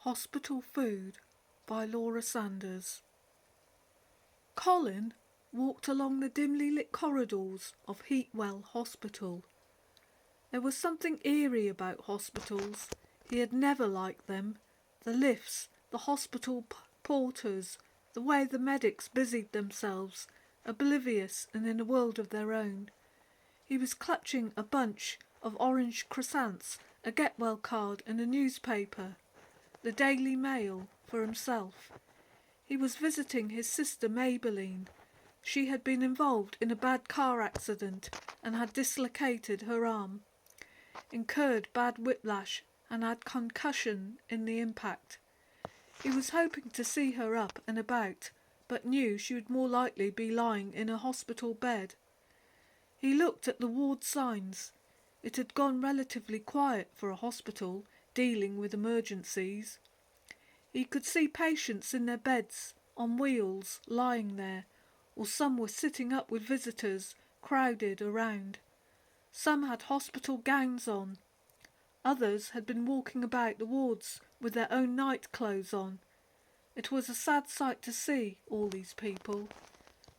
Hospital Food by Laura Sanders. Colin walked along the dimly lit corridors of Heatwell Hospital. There was something eerie about hospitals. He had never liked them. The lifts, the hospital porters, the way the medics busied themselves, oblivious and in a world of their own. He was clutching a bunch of orange croissants, a get well card and a newspaper, the Daily Mail, for himself. He was visiting his sister Maybelline. She had been involved in a bad car accident and had dislocated her arm, incurred bad whiplash and had concussion in the impact. He was hoping to see her up and about, but knew she would more likely be lying in a hospital bed. He looked at the ward signs. It had gone relatively quiet for a hospital dealing with emergencies. He could see patients in their beds, on wheels, lying there, or some were sitting up with visitors crowded around. Some had hospital gowns on. Others had been walking about the wards with their own night clothes on. It was a sad sight to see all these people.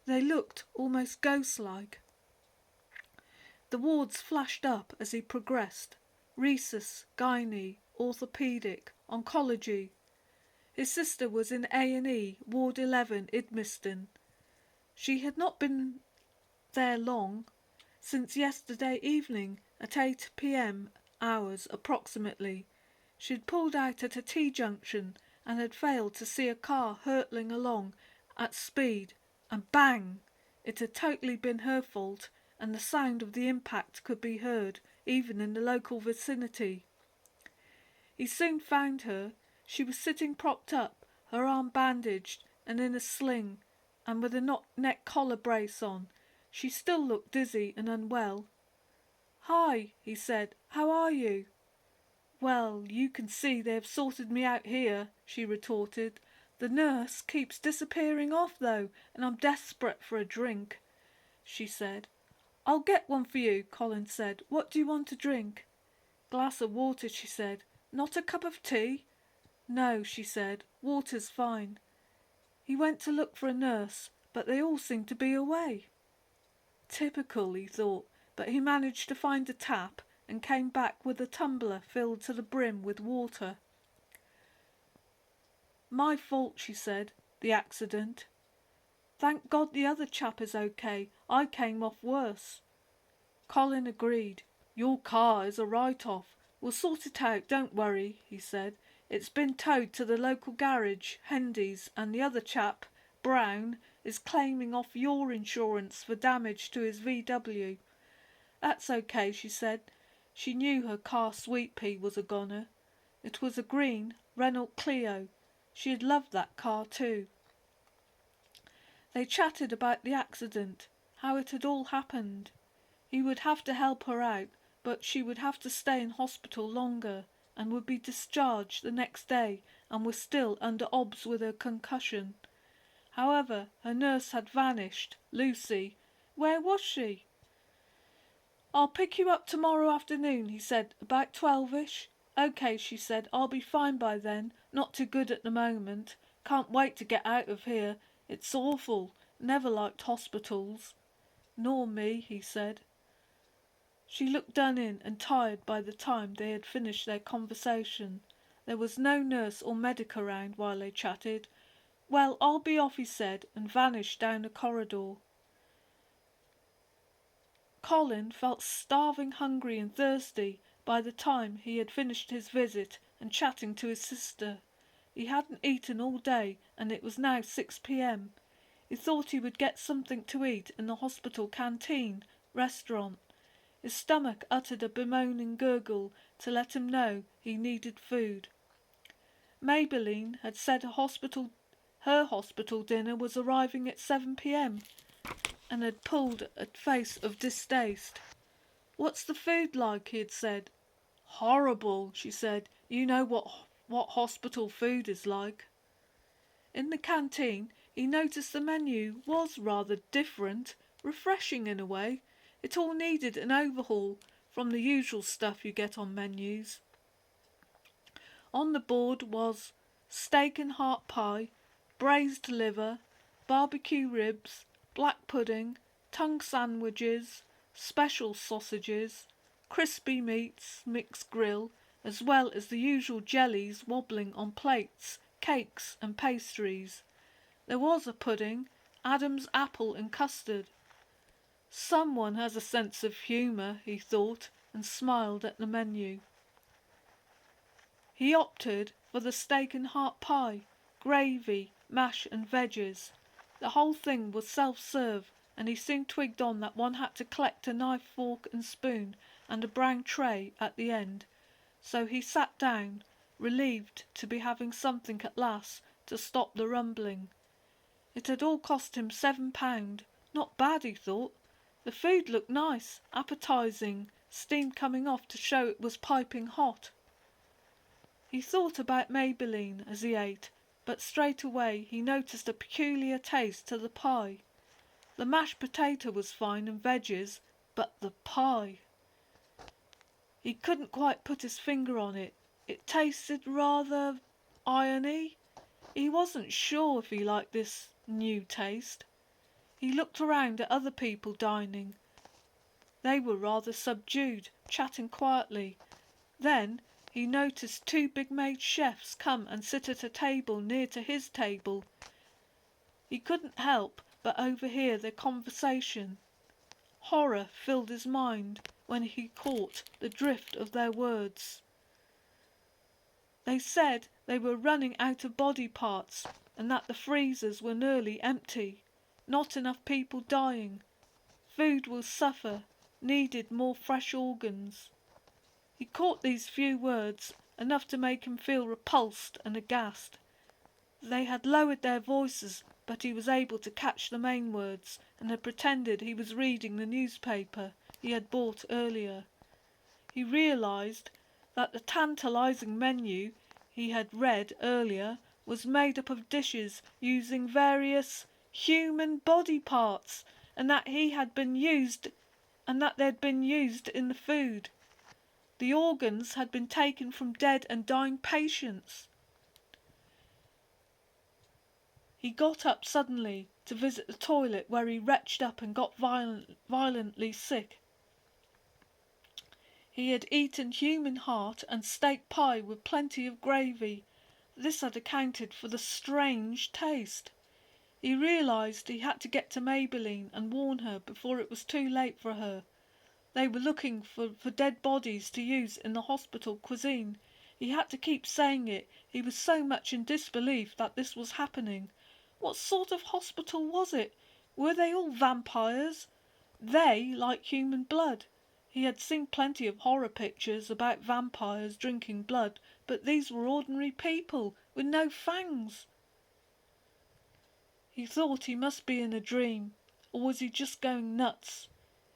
They looked almost ghost-like. The wards flashed up as he progressed: rhesus, gynae, orthopaedic, oncology. His sister was in A&E, Ward 11, Idmiston. She had not been there long, since yesterday evening at 8 p.m. hours approximately. She had pulled out at a T-junction and had failed to see a car hurtling along at speed, and bang! It had totally been her fault, and the sound of the impact could be heard even in the local vicinity. He soon found her. She was sitting propped up, her arm bandaged and in a sling, and with a neck collar brace on. She still looked dizzy and unwell. "Hi," he said. "How are you?" "Well, you can see they have sorted me out here," she retorted. "The nurse keeps disappearing off, though, and I'm desperate for a drink," she said. "I'll get one for you," Colin said. "What do you want to drink?" "Glass of water," she said. "Not a cup of tea?" "No," she said. "Water's fine." He went to look for a nurse, but they all seemed to be away. Typical, he thought, but he managed to find a tap and came back with a tumbler filled to the brim with water. "My fault," she said. "The accident." "Thank God the other chap is okay. I came off worse." Colin agreed. "Your car is a write-off. We'll sort it out, don't worry," he said. "It's been towed to the local garage, Hendy's, and the other chap, Brown, is claiming off your insurance for damage to his VW. "That's okay," she said. She knew her car Sweet Pea was a goner. It was a green Renault Clio. She had loved that car too. They chatted about the accident, how it had all happened. He would have to help her out, but she would have to stay in hospital longer, and would be discharged the next day, and was still under obs with her concussion. However, her nurse had vanished. Lucy. Where was she? "I'll pick you up tomorrow afternoon," he said, "about 12ish. "Okay," she said. "I'll be fine by then. Not too good at the moment. Can't wait to get out of here. It's awful. Never liked hospitals." "Nor me," he said. She looked done in and tired by the time they had finished their conversation. There was no nurse or medic around while they chatted. "Well, I'll be off," he said, and vanished down the corridor. Colin felt starving, hungry and thirsty by the time he had finished his visit and chatting to his sister. He hadn't eaten all day, and it was now 6 p.m. He thought he would get something to eat in the hospital canteen, restaurant. His stomach uttered a bemoaning gurgle to let him know he needed food. Maybelline had said her hospital dinner was arriving at 7 p.m. and had pulled a face of distaste. "What's the food like?" he had said. "Horrible," she said. "You know what hospital food is like." In the canteen he noticed the menu was rather different, refreshing in a way. It all needed an overhaul from the usual stuff you get on menus. On the board was steak and heart pie, braised liver, barbecue ribs, black pudding, tongue sandwiches, special sausages, crispy meats, mixed grill, as well as the usual jellies wobbling on plates, cakes and pastries. There was a pudding, Adam's apple and custard. Someone has a sense of humour, he thought, and smiled at the menu. He opted for the steak and heart pie, gravy, mash and veggies. The whole thing was self-serve, and he soon twigged on that one had to collect a knife, fork and spoon and a brown tray at the end. So he sat down, relieved to be having something at last to stop the rumbling. It had all cost him £7. Not bad, he thought. The food looked nice, appetising, steam coming off to show it was piping hot. He thought about Maybelline as he ate, but straight away he noticed a peculiar taste to the pie. The mashed potato was fine and veggies, but the pie! He couldn't quite put his finger on it. It tasted rather irony. He wasn't sure if he liked this new taste. He looked around at other people dining. They were rather subdued, chatting quietly. Then he noticed two big-made chefs come and sit at a table near to his table. He couldn't help but overhear their conversation. Horror filled his mind when he caught the drift of their words. They said they were running out of body parts and that the freezers were nearly empty. Not enough people dying. Food will suffer, needed more fresh organs. He caught these few words, enough to make him feel repulsed and aghast. They had lowered their voices, but he was able to catch the main words, and had pretended he was reading the newspaper he had bought earlier. He realised that the tantalising menu he had read earlier was made up of dishes using various human body parts, and that they'd been used in the food. The organs had been taken from dead and dying patients. He got up suddenly to visit the toilet, where he retched up and got violently sick. He had eaten human heart and steak pie with plenty of gravy. This had accounted for the strange taste. He realised he had to get to Maybelline and warn her before it was too late for her. They were looking for dead bodies to use in the hospital cuisine. He had to keep saying it. He was so much in disbelief that this was happening. What sort of hospital was it? Were they all vampires? They like human blood. He had seen plenty of horror pictures about vampires drinking blood, but these were ordinary people with no fangs. He thought he must be in a dream, or was he just going nuts?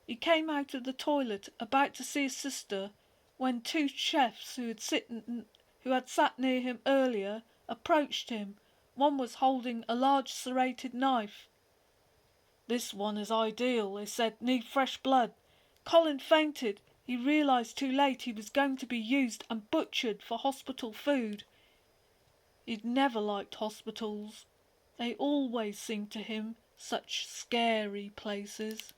He came out of the toilet, about to see his sister, when two chefs who had sat near him earlier approached him. One was holding a large serrated knife. "This one is ideal," they said. "Need fresh blood." Colin fainted. He realised too late he was going to be used and butchered for hospital food. He'd never liked hospitals. They always seemed to him such scary places.